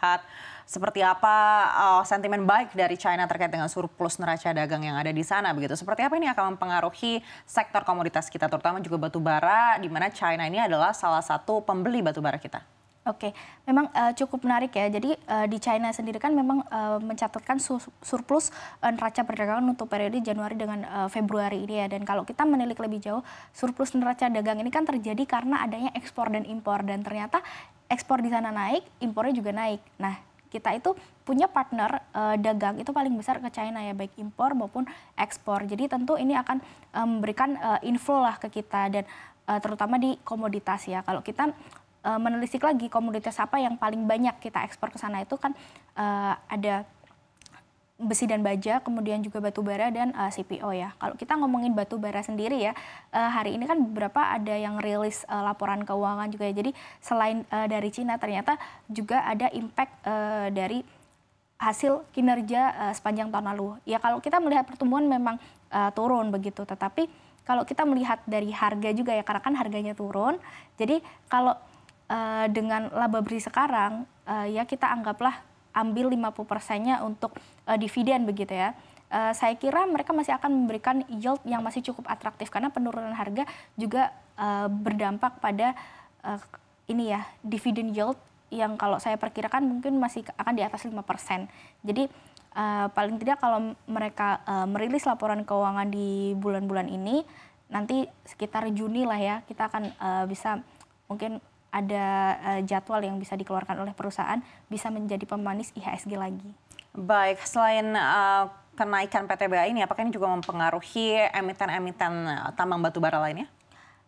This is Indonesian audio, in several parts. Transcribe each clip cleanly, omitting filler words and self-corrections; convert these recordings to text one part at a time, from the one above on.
melihat seperti apa sentimen baik dari China terkait dengan surplus neraca dagang yang ada di sana begitu. Seperti apa ini akan mempengaruhi sektor komoditas kita terutama juga batu bara di mana China ini adalah salah satu pembeli batu bara kita. Oke, memang cukup menarik ya. Jadi di China sendiri kan memang mencatatkan surplus neraca perdagangan untuk periode Januari dengan Februari ini ya. Dan kalau kita menilik lebih jauh, surplus neraca dagang ini kan terjadi karena adanya ekspor dan impor. Dan ternyata ekspor di sana naik, impornya juga naik. Nah, kita itu punya partner dagang itu paling besar ke China ya, baik impor maupun ekspor. Jadi tentu ini akan memberikan inflow lah ke kita dan terutama di komoditas ya. Kalau kita menelisik lagi komoditas apa yang paling banyak kita ekspor ke sana itu kan ada besi dan baja, kemudian juga batu bara dan CPO ya. Kalau kita ngomongin batu bara sendiri ya, hari ini kan beberapa ada yang rilis laporan keuangan juga ya. Jadi selain dari Cina ternyata juga ada impact dari hasil kinerja sepanjang tahun lalu. Ya kalau kita melihat pertumbuhan memang turun begitu, tetapi kalau kita melihat dari harga juga ya, karena kan harganya turun. Jadi kalau dengan laba bersih sekarang, ya kita anggaplah ambil 50%-nya untuk dividen begitu ya. Saya kira mereka masih akan memberikan yield yang masih cukup atraktif karena penurunan harga juga berdampak pada ini ya, dividen yield yang kalau saya perkirakan mungkin masih akan di atas 5%. Jadi paling tidak kalau mereka merilis laporan keuangan di bulan-bulan ini, nanti sekitar Juni lah ya, kita akan bisa mungkin ada jadwal yang bisa dikeluarkan oleh perusahaan bisa menjadi pemanis IHSG lagi. Baik, selain kenaikan PTBA ini, apakah ini juga mempengaruhi emiten-emiten tambang batu bara lainnya?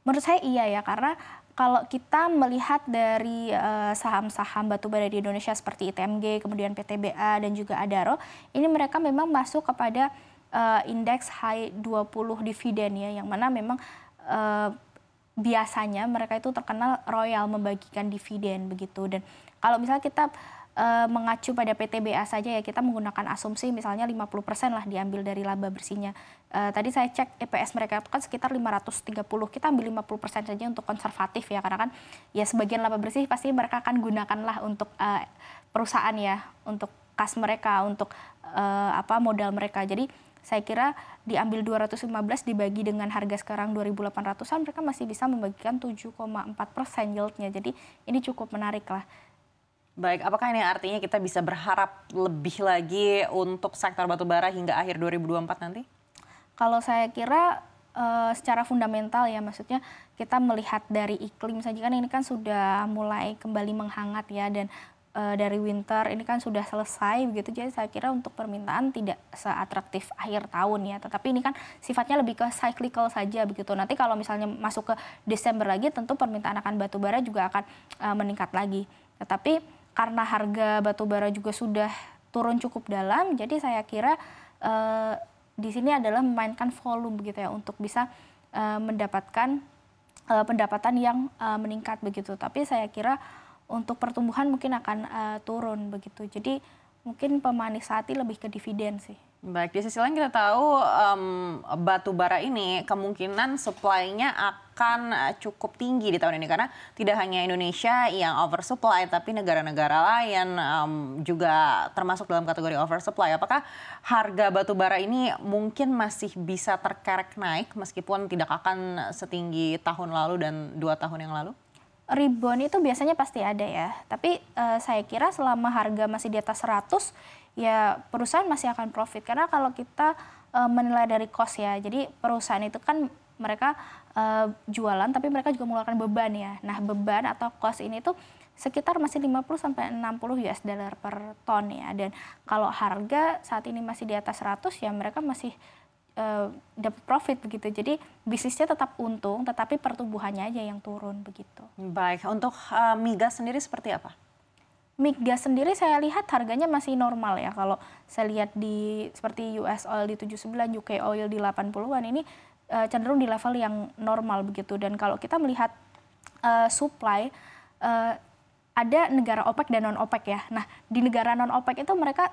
Menurut saya iya ya, karena kalau kita melihat dari saham-saham batu bara di Indonesia seperti ITMG, kemudian PTBA dan juga Adaro, ini mereka memang masuk kepada indeks high 20 dividen ya, yang mana memang biasanya mereka itu terkenal royal membagikan dividen begitu. Dan kalau misalnya kita mengacu pada PTBA saja ya, kita menggunakan asumsi misalnya 50% lah diambil dari laba bersihnya. Tadi saya cek EPS mereka itu kan sekitar 530, kita ambil 50% saja untuk konservatif ya, karena kan ya sebagian laba bersih pasti mereka akan gunakan lah untuk perusahaan ya, untuk kas mereka, untuk modal mereka. Jadi saya kira diambil 215 dibagi dengan harga sekarang 2.800-an, mereka masih bisa membagikan 7,4% yieldnya. Jadi ini cukup menarik lah. Baik, apakah ini artinya kita bisa berharap lebih lagi untuk sektor batubara hingga akhir 2024 nanti? Kalau saya kira secara fundamental ya, maksudnya kita melihat dari iklim saja kan ini kan sudah mulai kembali menghangat ya, dan dari winter ini kan sudah selesai begitu, jadi saya kira untuk permintaan tidak seatraktif akhir tahun ya, tetapi ini kan sifatnya lebih ke cyclical saja begitu. Nanti kalau misalnya masuk ke Desember lagi tentu permintaan akan batu bara juga akan meningkat lagi. Tetapi karena harga batu bara juga sudah turun cukup dalam, jadi saya kira di sini adalah memainkan volume begitu ya untuk bisa mendapatkan pendapatan yang meningkat begitu. Tapi saya kira untuk pertumbuhan mungkin akan turun begitu. Jadi mungkin pemanis hati lebih ke dividen sih. Baik, di sisi lain kita tahu batu bara ini kemungkinan supply-nya akan cukup tinggi di tahun ini. Karena tidak hanya Indonesia yang oversupply, tapi negara-negara lain juga termasuk dalam kategori oversupply. Apakah harga batu bara ini mungkin masih bisa terkerek naik meskipun tidak akan setinggi tahun lalu dan 2 tahun yang lalu? Rebound itu biasanya pasti ada ya, tapi saya kira selama harga masih di atas 100 ya perusahaan masih akan profit, karena kalau kita menilai dari cost ya, jadi perusahaan itu kan mereka jualan tapi mereka juga mengeluarkan beban ya. Nah beban atau cost ini tuh sekitar masih 50 sampai 60 US dollar per ton ya, dan kalau harga saat ini masih di atas 100 ya mereka masih dapat profit begitu. Jadi bisnisnya tetap untung, tetapi pertumbuhannya aja yang turun begitu. Baik, untuk migas sendiri seperti apa? Migas sendiri saya lihat harganya masih normal ya. Kalau saya lihat di seperti US oil di 79, UK oil di 80-an, ini cenderung di level yang normal begitu. Dan kalau kita melihat supply, ada negara OPEC dan non-OPEC ya. Nah, di negara non-OPEC itu mereka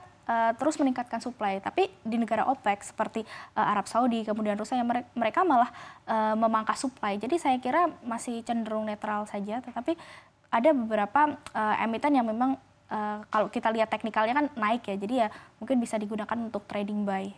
terus meningkatkan supply, tapi di negara OPEC seperti Arab Saudi, kemudian Rusia, mereka malah memangkas supply. Jadi saya kira masih cenderung netral saja, tetapi ada beberapa emiten yang memang kalau kita lihat teknikalnya kan naik ya, jadi ya mungkin bisa digunakan untuk trading buy.